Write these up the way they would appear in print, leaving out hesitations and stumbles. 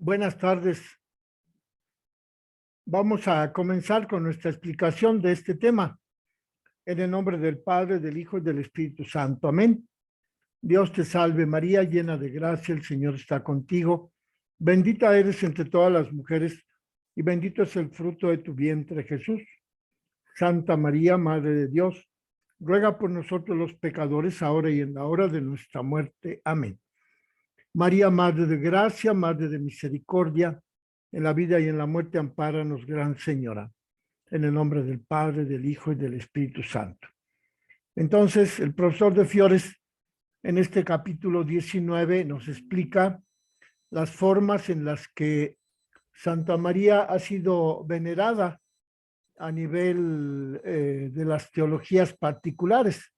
Buenas tardes. Vamos a comenzar con nuestra explicación de este tema. En el nombre del Padre, del Hijo y del Espíritu Santo. Amén. Dios te salve María, llena de gracia, el Señor está contigo. Bendita eres entre todas las mujeres y bendito es el fruto de tu vientre, Jesús. Santa María, Madre de Dios, ruega por nosotros los pecadores, ahora y en la hora de nuestra muerte. Amén. María, Madre de gracia, Madre de misericordia, en la vida y en la muerte, ampáranos, Gran Señora. En el nombre del Padre, del Hijo y del Espíritu Santo. Entonces, el profesor de Fiores, en este capítulo 19, nos explica las formas en las que Santa María ha sido venerada a nivel de las teologías particulares.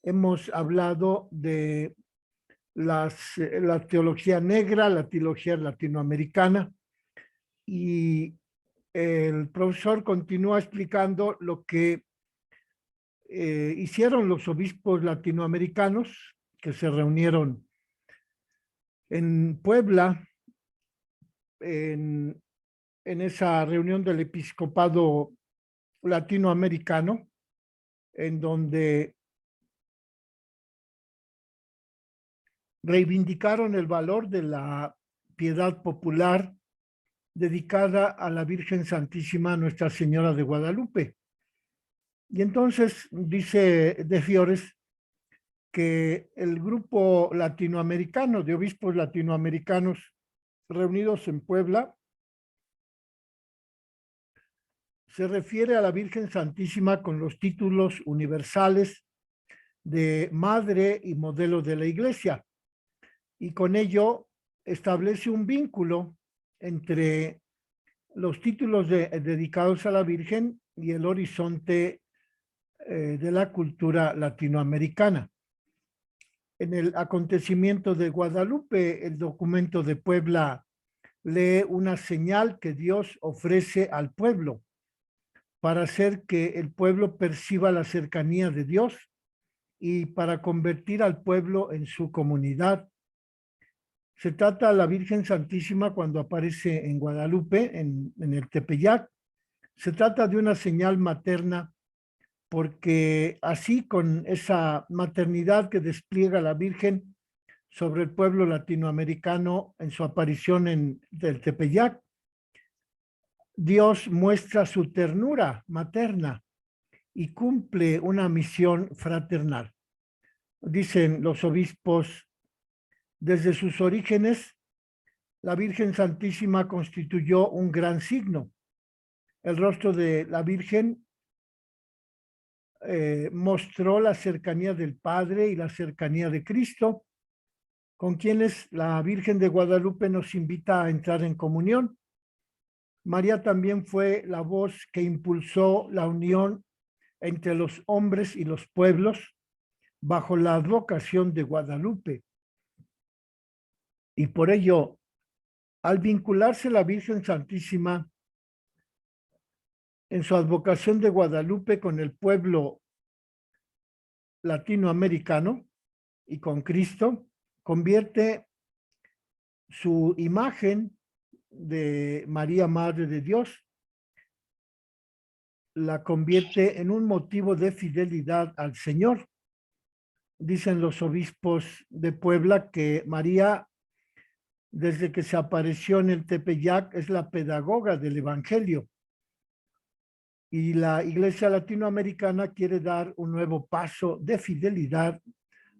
Hemos hablado de la teología negra, la teología latinoamericana, y el profesor continúa explicando lo que hicieron los obispos latinoamericanos que se reunieron en Puebla en esa reunión del episcopado latinoamericano, en donde reivindicaron el valor de la piedad popular dedicada a la Virgen Santísima Nuestra Señora de Guadalupe. Y entonces dice de Fiores que el grupo latinoamericano de obispos latinoamericanos reunidos en Puebla se refiere a la Virgen Santísima con los títulos universales de Madre y Modelo de la Iglesia, y con ello establece un vínculo entre los títulos dedicados a la Virgen y el horizonte de la cultura latinoamericana. En el acontecimiento de Guadalupe, el documento de Puebla lee una señal que Dios ofrece al pueblo para hacer que el pueblo perciba la cercanía de Dios y para convertir al pueblo en su comunidad. Se trata de la Virgen Santísima cuando aparece en Guadalupe, en el Tepeyac. Se trata de una señal materna porque así, con esa maternidad que despliega la Virgen sobre el pueblo latinoamericano en su aparición en el Tepeyac, Dios muestra su ternura materna y cumple una misión fraternal. Dicen los obispos, desde sus orígenes, la Virgen Santísima constituyó un gran signo. El rostro de la Virgen mostró la cercanía del Padre y la cercanía de Cristo, con quienes la Virgen de Guadalupe nos invita a entrar en comunión. María también fue la voz que impulsó la unión entre los hombres y los pueblos bajo la advocación de Guadalupe. Y por ello, al vincularse la Virgen Santísima en su advocación de Guadalupe con el pueblo latinoamericano y con Cristo, convierte su imagen de María, Madre de Dios, la convierte en un motivo de fidelidad al Señor. Dicen los obispos de Puebla que María, desde que se apareció en el Tepeyac, es la pedagoga del Evangelio. Y la Iglesia latinoamericana quiere dar un nuevo paso de fidelidad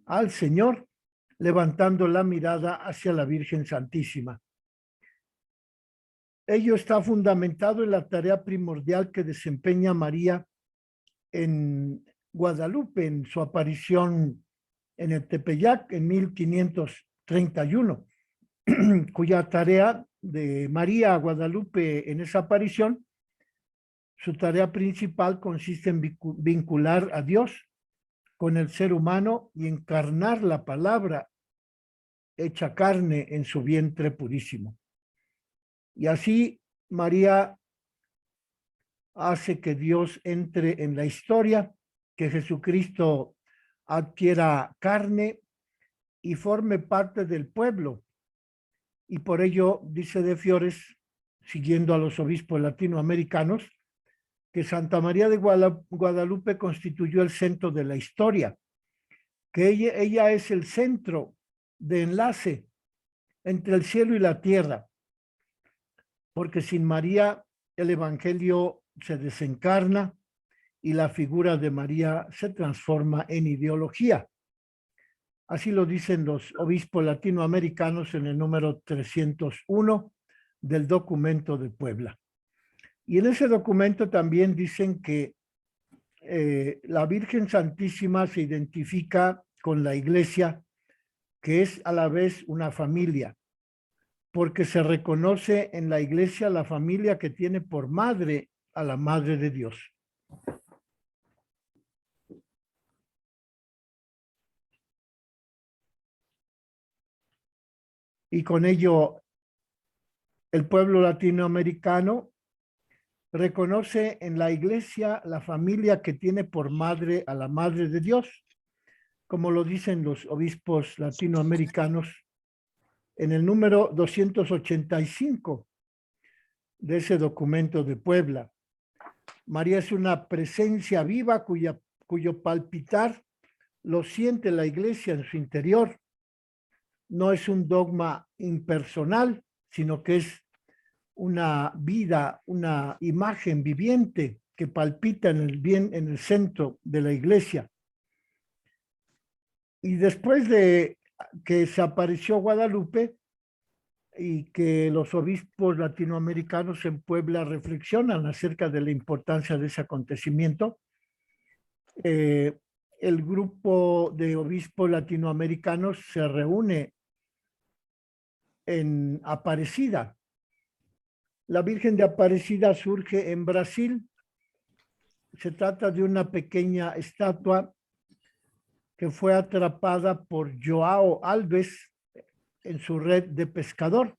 al Señor, levantando la mirada hacia la Virgen Santísima. Ello está fundamentado en la tarea primordial que desempeña María en Guadalupe, en su aparición en el Tepeyac en 1531, cuya tarea de María a Guadalupe en esa aparición, su tarea principal consiste en vincular a Dios con el ser humano y encarnar la palabra hecha carne en su vientre purísimo. Y así María hace que Dios entre en la historia, que Jesucristo adquiera carne y forme parte del pueblo, y por ello dice de Fiores, siguiendo a los obispos latinoamericanos, que Santa María de Guadalupe constituyó el centro de la historia, que ella es el centro de enlace entre el cielo y la tierra, porque sin María el Evangelio se desencarna y la figura de María se transforma en ideología. Así lo dicen los obispos latinoamericanos en el número 301 del documento de Puebla. Y en ese documento también dicen que la Virgen Santísima se identifica con la Iglesia, que es a la vez una familia, porque se reconoce en la Iglesia la familia que tiene por madre a la Madre de Dios. Y con ello el pueblo latinoamericano reconoce en la Iglesia la familia que tiene por madre a la Madre de Dios, como lo dicen los obispos latinoamericanos en el número 285 de ese documento de Puebla. María es una presencia viva cuyo palpitar lo siente la Iglesia en su interior. No es un dogma impersonal, sino que es una vida, una imagen viviente que palpita en el centro de la Iglesia. Y después de que se apareció Guadalupe y que los obispos latinoamericanos en Puebla reflexionan acerca de la importancia de ese acontecimiento, el grupo de obispos latinoamericanos se reúne en Aparecida. La Virgen de Aparecida surge en Brasil. Se trata de una pequeña estatua que fue atrapada por João Alves en su red de pescador.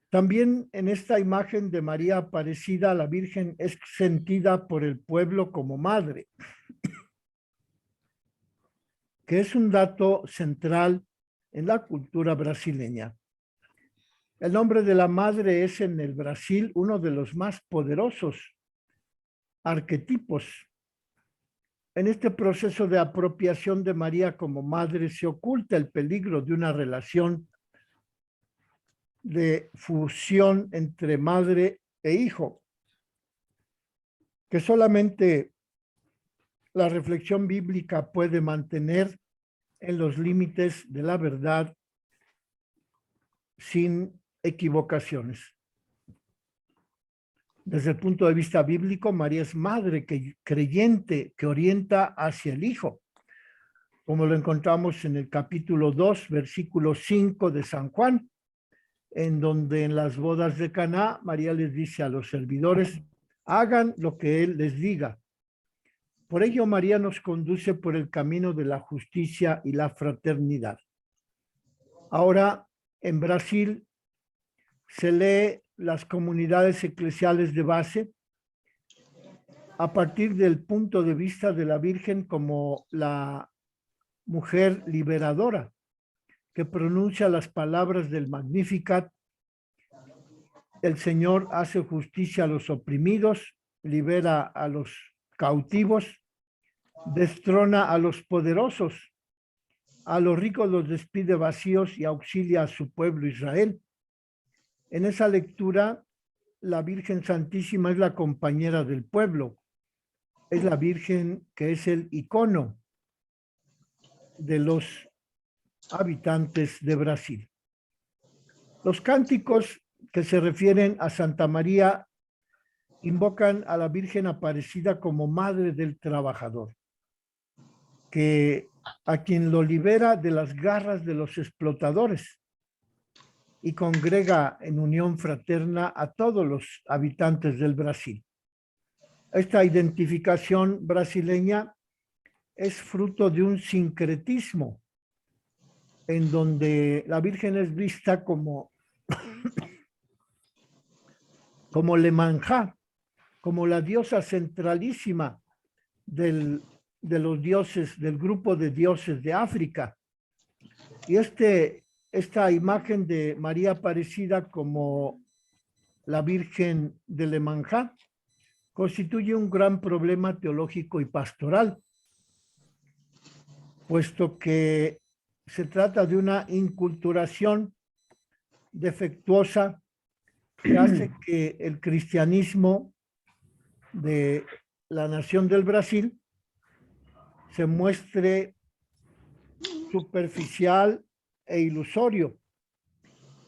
También en esta imagen de María Aparecida, la Virgen es sentida por el pueblo como madre, que es un dato central en la cultura brasileña. El nombre de la madre es en el Brasil uno de los más poderosos arquetipos. En este proceso de apropiación de María como madre se oculta el peligro de una relación de fusión entre madre e hijo, que solamente la reflexión bíblica puede mantener en los límites de la verdad sin equivocaciones. Desde el punto de vista bíblico, María es madre creyente que orienta hacia el Hijo, como lo encontramos en el capítulo 2, versículo 5 de San Juan, en donde en las bodas de Caná, María les dice a los servidores, hagan lo que Él les diga. Por ello, María nos conduce por el camino de la justicia y la fraternidad. Ahora, en Brasil, se lee las comunidades eclesiales de base a partir del punto de vista de la Virgen como la mujer liberadora que pronuncia las palabras del Magnificat. El Señor hace justicia a los oprimidos, libera a los cautivos, destrona a los poderosos, a los ricos los despide vacíos y auxilia a su pueblo Israel. En esa lectura, la Virgen Santísima es la compañera del pueblo, es la Virgen que es el icono de los habitantes de Brasil. Los cánticos que se refieren a Santa María invocan a la Virgen Aparecida como madre del trabajador, que a quien lo libera de las garras de los explotadores y congrega en unión fraterna a todos los habitantes del Brasil. Esta identificación brasileña es fruto de un sincretismo en donde la Virgen es vista como Lemanjá, como la diosa centralísima de los dioses, del grupo de dioses de África. Y este esta imagen de María Aparecida como la Virgen de Lemanjá constituye un gran problema teológico y pastoral, puesto que se trata de una inculturación defectuosa que hace que el cristianismo de la nación del Brasil se muestre superficial e ilusorio,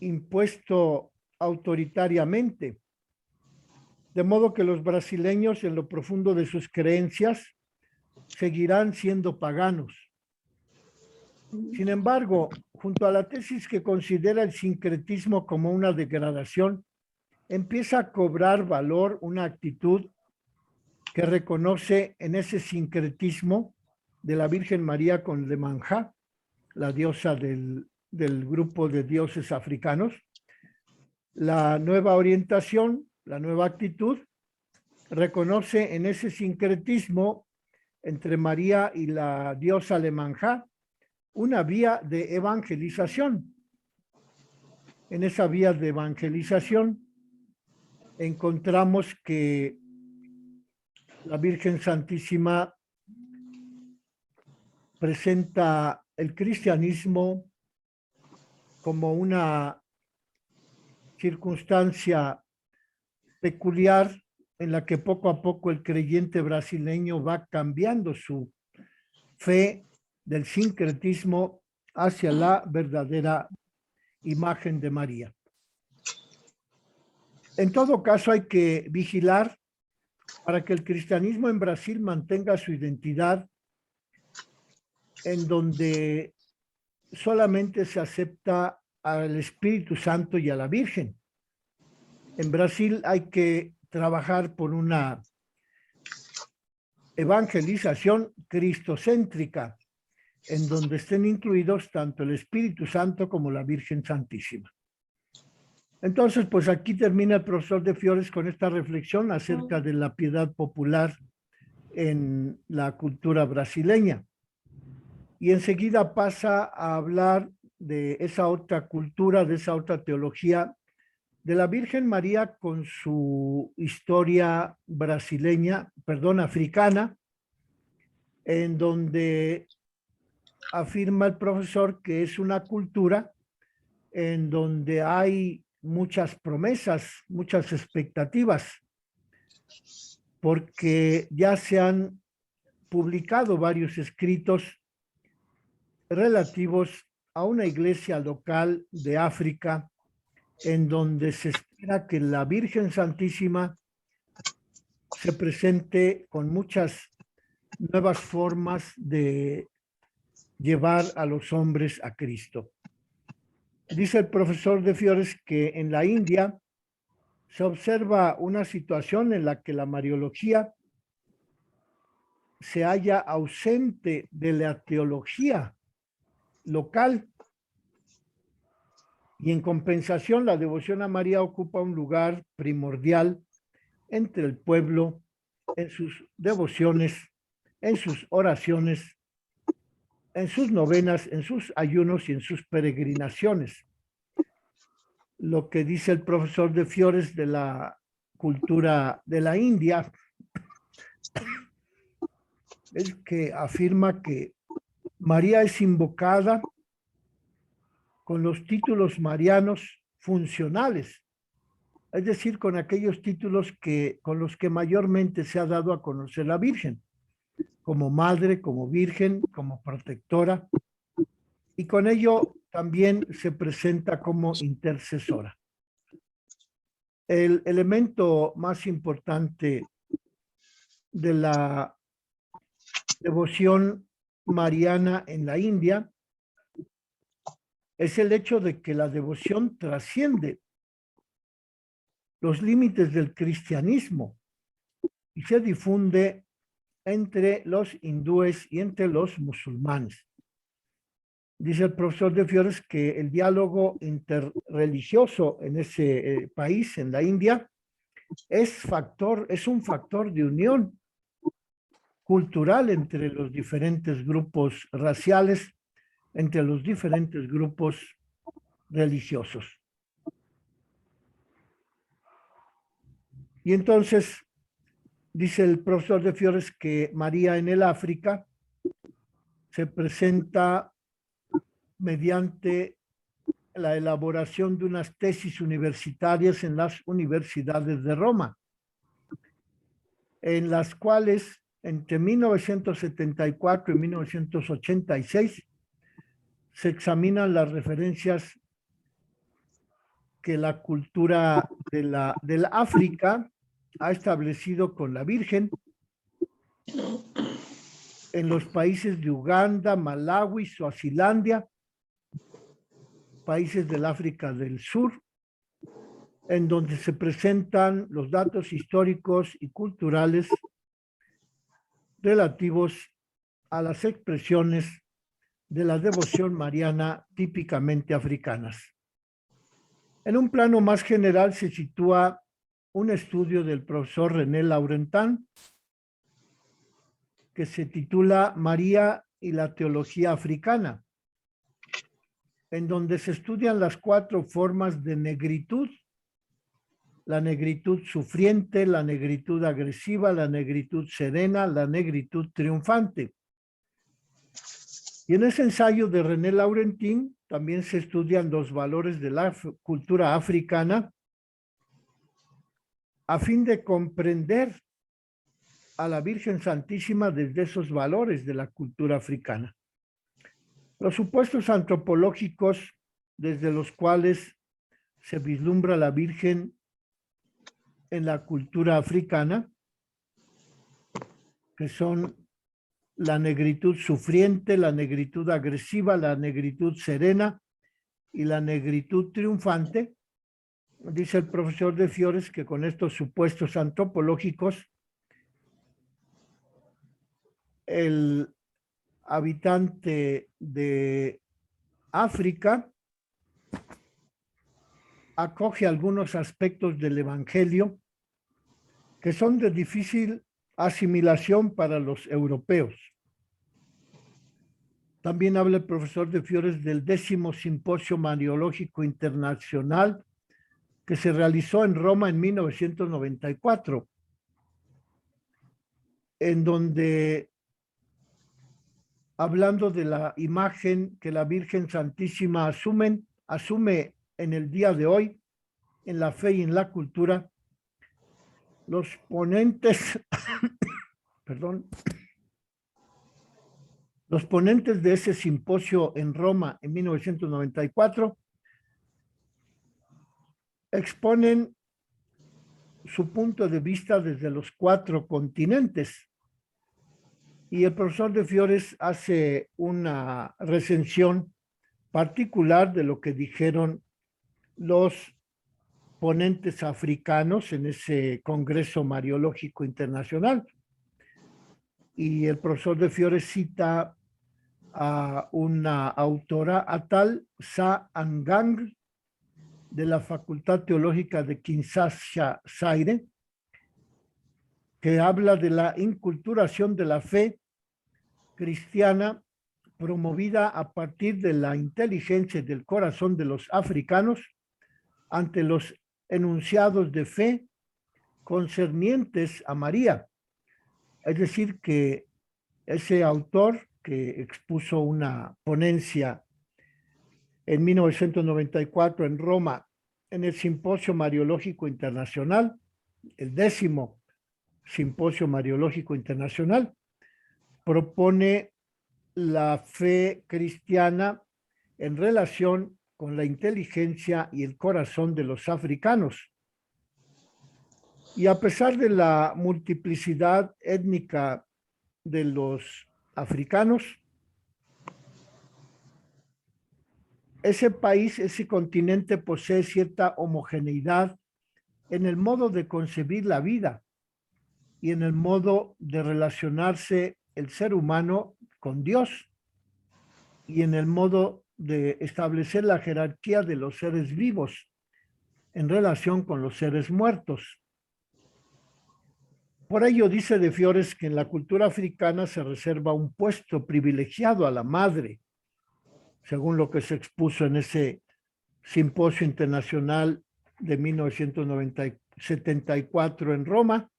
impuesto autoritariamente, de modo que los brasileños en lo profundo de sus creencias seguirán siendo paganos. Sin embargo, junto a la tesis que considera el sincretismo como una degradación, empieza a cobrar valor una actitud que reconoce en ese sincretismo de la Virgen María con Lemanjá, la diosa del grupo de dioses africanos, la nueva orientación, la nueva actitud, reconoce en ese sincretismo entre María y la diosa Lemanjá una vía de evangelización. En esa vía de evangelización encontramos que la Virgen Santísima presenta el cristianismo como una circunstancia peculiar en la que poco a poco el creyente brasileño va cambiando su fe del sincretismo hacia la verdadera imagen de María. En todo caso, hay que vigilar para que el cristianismo en Brasil mantenga su identidad, en donde solamente se acepta al Espíritu Santo y a la Virgen. En Brasil hay que trabajar por una evangelización cristocéntrica, en donde estén incluidos tanto el Espíritu Santo como la Virgen Santísima. Entonces, pues aquí termina el profesor de Fiores con esta reflexión acerca de la piedad popular en la cultura brasileña. Y enseguida pasa a hablar de esa otra cultura, de esa otra teología, de la Virgen María con su historia brasileña, perdón, africana, en donde afirma el profesor que es una cultura en donde hay muchas promesas, muchas expectativas, porque ya se han publicado varios escritos relativos a una iglesia local de África, en donde se espera que la Virgen Santísima se presente con muchas nuevas formas de llevar a los hombres a Cristo. Dice el profesor de Fiores que en la India se observa una situación en la que la mariología se halla ausente de la teología local y en compensación la devoción a María ocupa un lugar primordial entre el pueblo en sus devociones, en sus oraciones, en sus novenas, en sus ayunos y en sus peregrinaciones. Lo que dice el profesor de Fiores de la cultura de la India es que afirma que María es invocada con los títulos marianos funcionales, es decir, con aquellos títulos con los que mayormente se ha dado a conocer la Virgen, como madre, como virgen, como protectora, y con ello también se presenta como intercesora. El elemento más importante de la devoción mariana en la India es el hecho de que la devoción trasciende los límites del cristianismo y se difunde entre los hindúes y entre los musulmanes. Dice el profesor de Fiores que el diálogo interreligioso en ese país, en la India, es un factor de unión cultural entre los diferentes grupos raciales, entre los diferentes grupos religiosos. Y entonces, dice el profesor de Fiores que María en el África se presenta mediante la elaboración de unas tesis universitarias en las universidades de Roma, en las cuales entre 1974 y 1986 se examinan las referencias que la cultura del África ha establecido con la Virgen en los países de Uganda, Malawi, Suazilandia, países del África del Sur, en donde se presentan los datos históricos y culturales relativos a las expresiones de la devoción mariana típicamente africanas. En un plano más general se sitúa un estudio del profesor René Laurentin que se titula María y la teología africana, en donde se estudian las 4 formas de negritud: la negritud sufriente, la negritud agresiva, la negritud serena, la negritud triunfante. Y en ese ensayo de René Laurentin también se estudian los valores de la cultura africana a fin de comprender a la Virgen Santísima desde esos valores de la cultura africana. Los supuestos antropológicos desde los cuales se vislumbra la Virgen en la cultura africana, que son la negritud sufriente, la negritud agresiva, la negritud serena y la negritud triunfante. Dice el profesor de Fiores que con estos supuestos antropológicos, el habitante de África acoge algunos aspectos del Evangelio que son de difícil asimilación para los europeos. También habla el profesor de Fiores del 10º Simposio Mariológico Internacional que se realizó en Roma en 1994, en donde, hablando de la imagen que la Virgen Santísima asume en el día de hoy, en la fe y en la cultura, los ponentes, perdón, los ponentes de ese simposio en Roma en 1994 exponen su punto de vista desde los 4 continentes. Y el profesor de Fiores hace una recensión particular de lo que dijeron los ponentes africanos en ese Congreso Mariológico Internacional. Y el profesor de Fiores cita a una autora, Atal Sa Angang, de la Facultad Teológica de Kinshasa, Zaire, que habla de la inculturación de la fe cristiana promovida a partir de la inteligencia del corazón de los africanos ante los enunciados de fe concernientes a María. Es decir, que ese autor que expuso una ponencia en 1994 en Roma, en el Simposio Mariológico Internacional, el 10º Simposio Mariológico Internacional, propone la fe cristiana en relación con la inteligencia y el corazón de los africanos. Y a pesar de la multiplicidad étnica de los africanos, ese país, ese continente posee cierta homogeneidad en el modo de concebir la vida y en el modo de relacionarse el ser humano con Dios y en el modo de establecer la jerarquía de los seres vivos en relación con los seres muertos. Por ello dice de Fiores que en la cultura africana se reserva un puesto privilegiado a la madre, según lo que se expuso en ese Simposio Internacional de 1974 en Roma,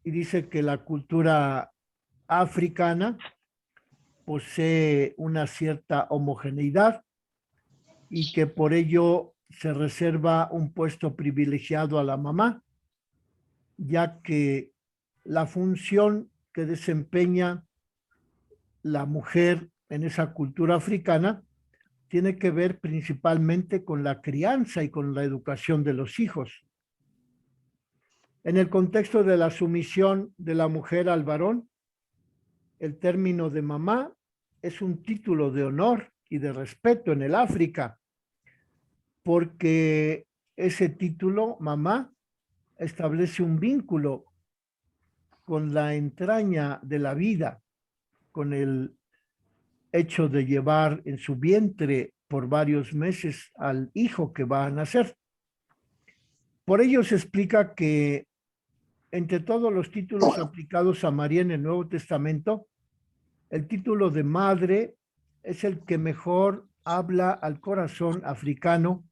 y dice que la cultura africana posee una cierta homogeneidad y que por ello se reserva un puesto privilegiado a la mamá, ya que la función que desempeña la mujer en esa cultura africana tiene que ver principalmente con la crianza y con la educación de los hijos. En el contexto de la sumisión de la mujer al varón, el término de mamá es un título de honor y de respeto en el África, porque ese título, mamá, establece un vínculo con la entraña de la vida, con el hecho de llevar en su vientre por varios meses al hijo que va a nacer. Por ello se explica que entre todos los títulos aplicados a María en el Nuevo Testamento, el título de madre es el que mejor habla al corazón africano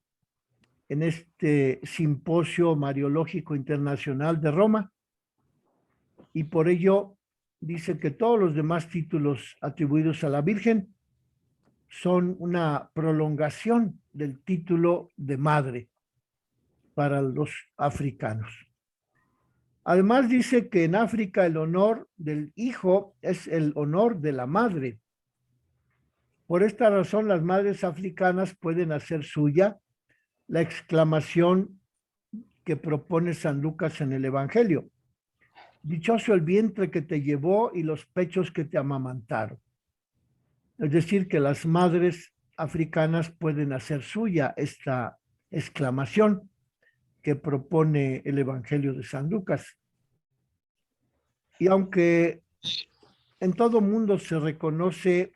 en este simposio mariológico internacional de Roma, y por ello dice que todos los demás títulos atribuidos a la Virgen son una prolongación del título de madre para los africanos. Además dice que en África el honor del hijo es el honor de la madre. Por esta razón las madres africanas pueden hacer suya la exclamación que propone San Lucas en el Evangelio: dichoso el vientre que te llevó y los pechos que te amamantaron. Es decir, que las madres africanas pueden hacer suya esta exclamación que propone el Evangelio de San Lucas. Y aunque en todo mundo se reconoce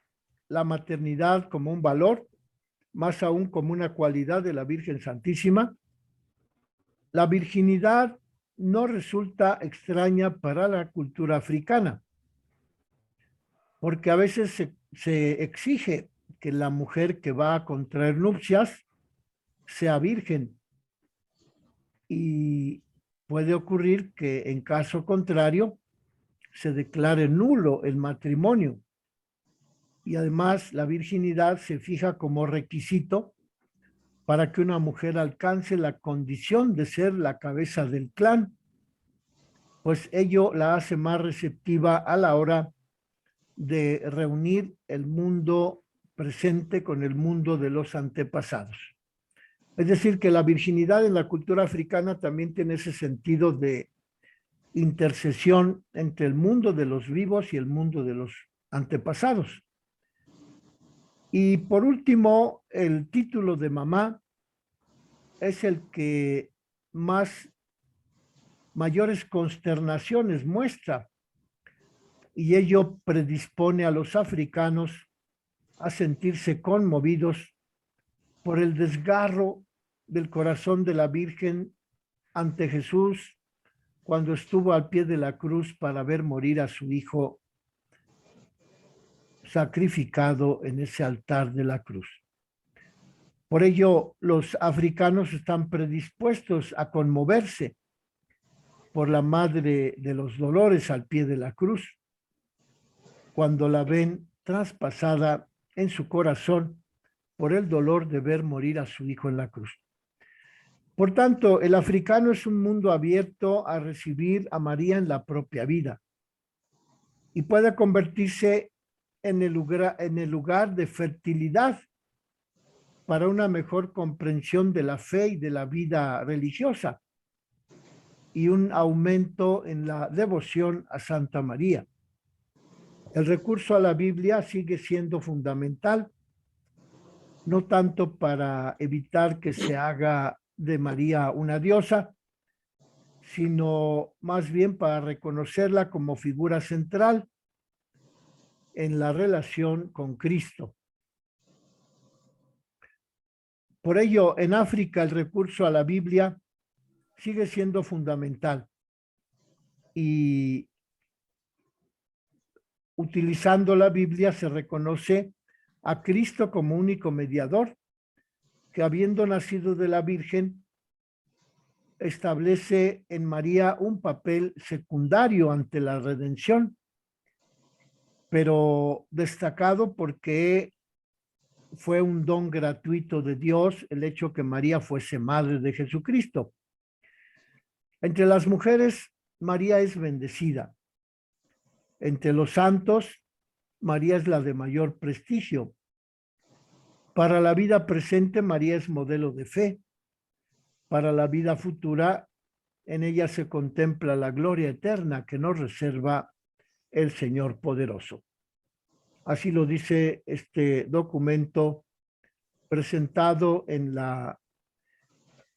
la maternidad como un valor, más aún como una cualidad de la Virgen Santísima, la virginidad no resulta extraña para la cultura africana, porque a veces se exige que la mujer que va a contraer nupcias sea virgen, y puede ocurrir que en caso contrario se declare nulo el matrimonio, y además la virginidad se fija como requisito para que una mujer alcance la condición de ser la cabeza del clan, pues ello la hace más receptiva a la hora de reunir el mundo presente con el mundo de los antepasados. Es decir, que la virginidad en la cultura africana también tiene ese sentido de intercesión entre el mundo de los vivos y el mundo de los antepasados. Y por último, el título de mamá es el que mayores consternaciones muestra, y ello predispone a los africanos a sentirse conmovidos por el desgarro del corazón de la Virgen ante Jesús cuando estuvo al pie de la cruz para ver morir a su hijo sacrificado en ese altar de la cruz. Por ello, los africanos están predispuestos a conmoverse por la Madre de los Dolores al pie de la cruz, cuando la ven traspasada en su corazón por el dolor de ver morir a su hijo en la cruz. Por tanto, el africano es un mundo abierto a recibir a María en la propia vida, y puede convertirse en el lugar de fertilidad para una mejor comprensión de la fe y de la vida religiosa, y un aumento en la devoción a Santa María. El recurso a la Biblia sigue siendo fundamental, no tanto para evitar que se haga de María una diosa, sino más bien para reconocerla como figura central en la relación con Cristo. Por ello, en África el recurso a la Biblia sigue siendo fundamental, y utilizando la Biblia se reconoce a Cristo como único mediador, que habiendo nacido de la Virgen, establece en María un papel secundario ante la redención, pero destacado porque fue un don gratuito de Dios el hecho que María fuese madre de Jesucristo. Entre las mujeres, María es bendecida. Entre los santos, María es la de mayor prestigio. Para la vida presente, María es modelo de fe. Para la vida futura, en ella se contempla la gloria eterna que nos reserva el Señor poderoso. Así lo dice este documento presentado en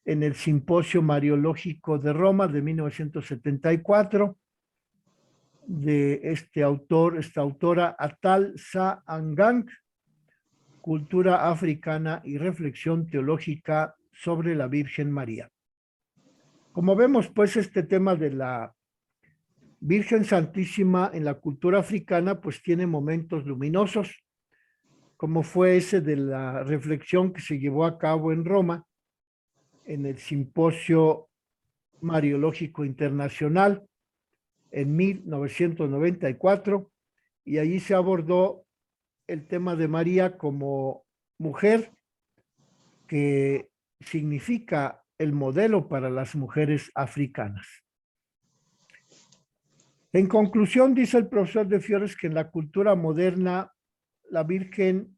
el Simposio Mariológico de Roma de 1974 de esta autora Atal Sa-Angang, Cultura Africana y Reflexión Teológica sobre la Virgen María. Como vemos, pues, este tema de la Virgen Santísima en la cultura africana, pues tiene momentos luminosos, como fue ese de la reflexión que se llevó a cabo en Roma, en el Simposio Mariológico Internacional en 1994, y allí se abordó el tema de María como mujer, que significa el modelo para las mujeres africanas. En conclusión, dice el profesor de Fiores que en la cultura moderna la Virgen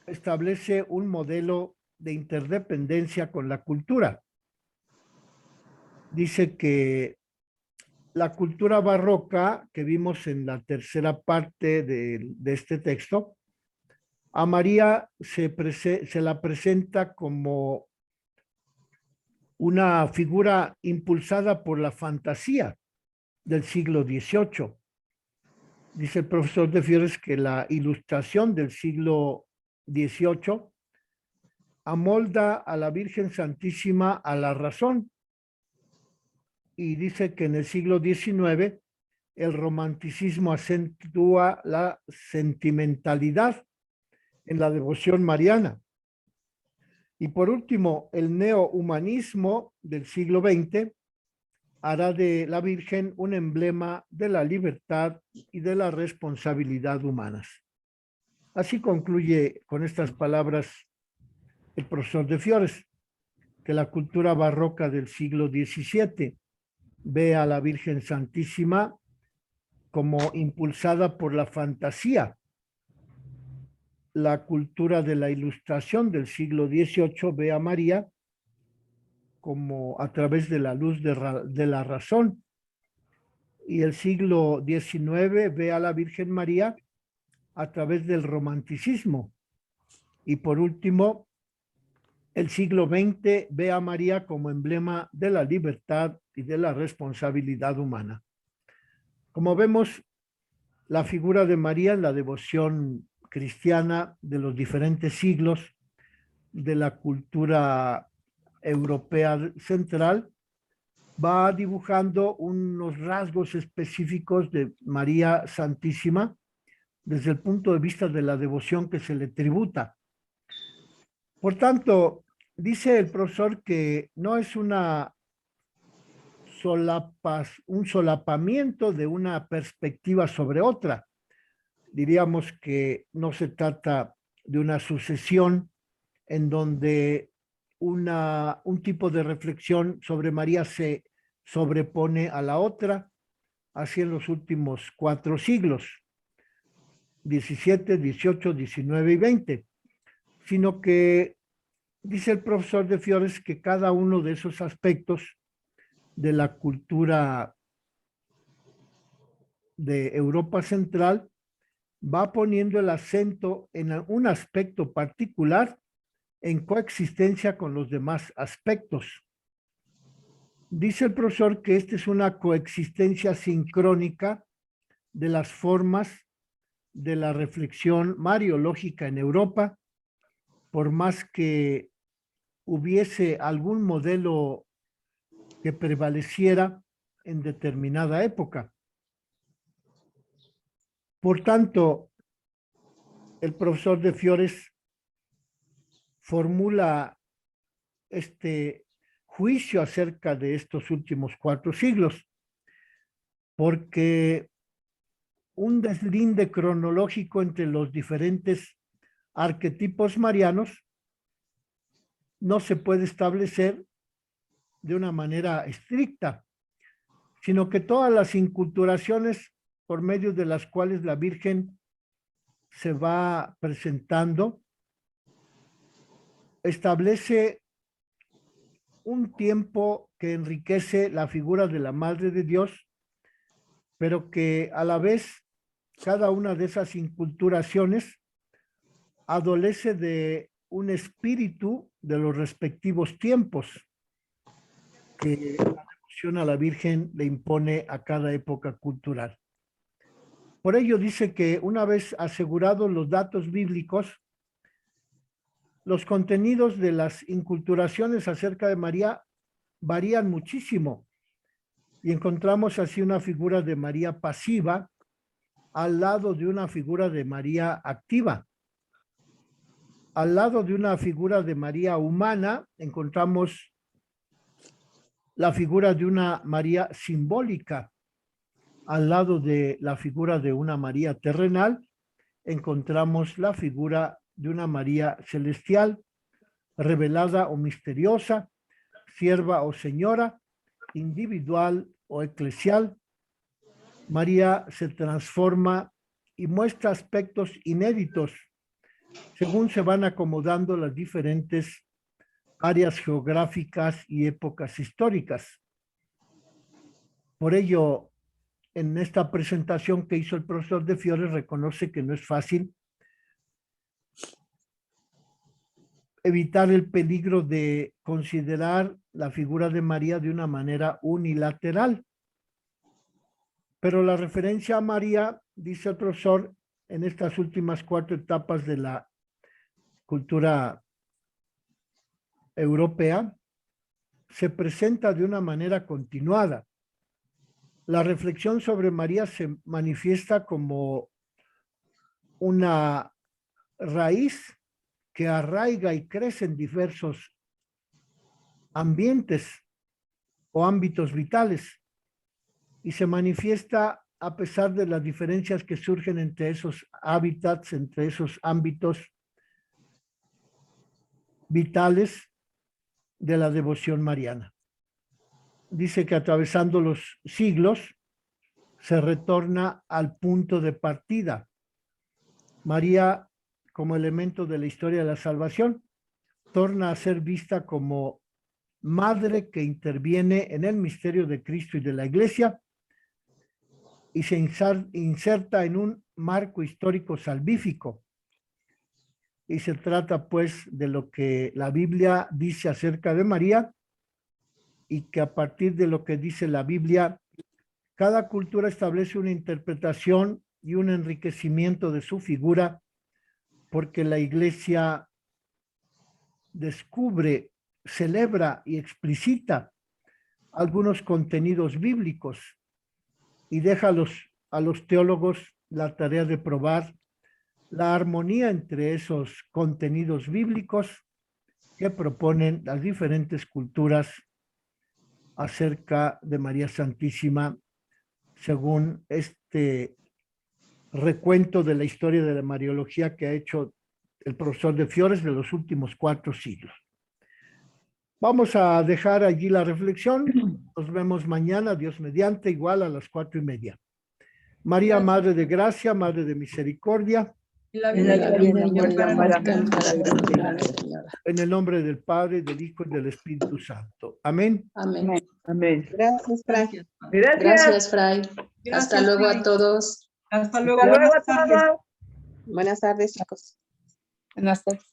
establece un modelo de interdependencia con la cultura. Dice que la cultura barroca que vimos en la tercera parte de este texto, a María se la presenta como una figura impulsada por la fantasía del siglo XVIII. Dice el profesor de Fiores que la ilustración del siglo XVIII amolda a la Virgen Santísima a la razón, y dice que en el siglo XIX el romanticismo acentúa la sentimentalidad en la devoción mariana. Y por último, el neohumanismo del siglo XX hará de la Virgen un emblema de la libertad y de la responsabilidad humanas. Así concluye con estas palabras el profesor de Fiores, que la cultura barroca del siglo XVII ve a la Virgen Santísima como impulsada por la fantasía. La cultura de la Ilustración del siglo XVIII ve a María como a través de la luz de la razón, y el siglo XIX ve a la Virgen María a través del romanticismo, y por último el siglo XX ve a María como emblema de la libertad y de la responsabilidad humana. Como vemos, la figura de María en la devoción cristiana de los diferentes siglos de la cultura europea central va dibujando unos rasgos específicos de María Santísima desde el punto de vista de la devoción que se le tributa. Por tanto, dice el profesor que no es un solapamiento de una perspectiva sobre otra. Diríamos que no se trata de una sucesión en donde un tipo de reflexión sobre María se sobrepone a la otra, así en los últimos 4 siglos, 17, 18, 19 y 20, sino que dice el profesor de Fiores que cada uno de esos aspectos de la cultura de Europa Central va poniendo el acento en un aspecto particular en coexistencia con los demás aspectos. Dice el profesor que esta es una coexistencia sincrónica de las formas de la reflexión mariológica en Europa, por más que hubiese algún modelo que prevaleciera en determinada época. Por tanto, el profesor de Fiores formula este juicio acerca de estos últimos 4 siglos, porque un deslinde cronológico entre los diferentes arquetipos marianos no se puede establecer de una manera estricta, sino que todas las inculturaciones por medio de las cuales la Virgen se va presentando establece un tiempo que enriquece la figura de la Madre de Dios, pero que a la vez cada una de esas inculturaciones adolece de un espíritu de los respectivos tiempos que la devoción a la Virgen le impone a cada época cultural. Por ello dice que una vez asegurados los datos bíblicos, los contenidos de las inculturaciones acerca de María varían muchísimo y encontramos así una figura de María pasiva al lado de una figura de María activa. Al lado de una figura de María humana encontramos la figura de una María simbólica. Al lado de la figura de una María terrenal encontramos la figura de una María celestial, revelada o misteriosa, sierva o señora, individual o eclesial. María se transforma y muestra aspectos inéditos según se van acomodando las diferentes áreas geográficas y épocas históricas. Por ello, en esta presentación que hizo el profesor de Fiore, reconoce que no es fácil evitar el peligro de considerar la figura de María de una manera unilateral. Pero la referencia a María, dice el profesor, en estas últimas 4 etapas de la cultura europea, se presenta de una manera continuada. La reflexión sobre María se manifiesta como una raíz que arraiga y crece en diversos ambientes o ámbitos vitales y se manifiesta a pesar de las diferencias que surgen entre esos hábitats, entre esos ámbitos vitales de la devoción mariana. Dice que atravesando los siglos se retorna al punto de partida. María, como elemento de la historia de la salvación, torna a ser vista como madre que interviene en el misterio de Cristo y de la Iglesia y se inserta en un marco histórico salvífico. Y se trata pues de lo que la Biblia dice acerca de María y que a partir de lo que dice la Biblia, cada cultura establece una interpretación y un enriquecimiento de su figura porque la Iglesia descubre, celebra y explicita algunos contenidos bíblicos y deja a los teólogos la tarea de probar la armonía entre esos contenidos bíblicos que proponen las diferentes culturas acerca de María Santísima, según este recuento de la historia de la Mariología que ha hecho el profesor de Fiores de los últimos 4 siglos. Vamos a dejar allí la reflexión. Nos vemos mañana, Dios mediante, igual a las 4:30. María, Madre de Gracia, Madre de Misericordia. En el nombre del Padre, del Hijo y del Espíritu Santo. Amén. Amén. Amén. Gracias, Fray. Gracias, Fray. Hasta luego a todos. Hasta luego. Hasta luego Buenas a tardes. todos. Buenas tardes, chicos. Buenas tardes.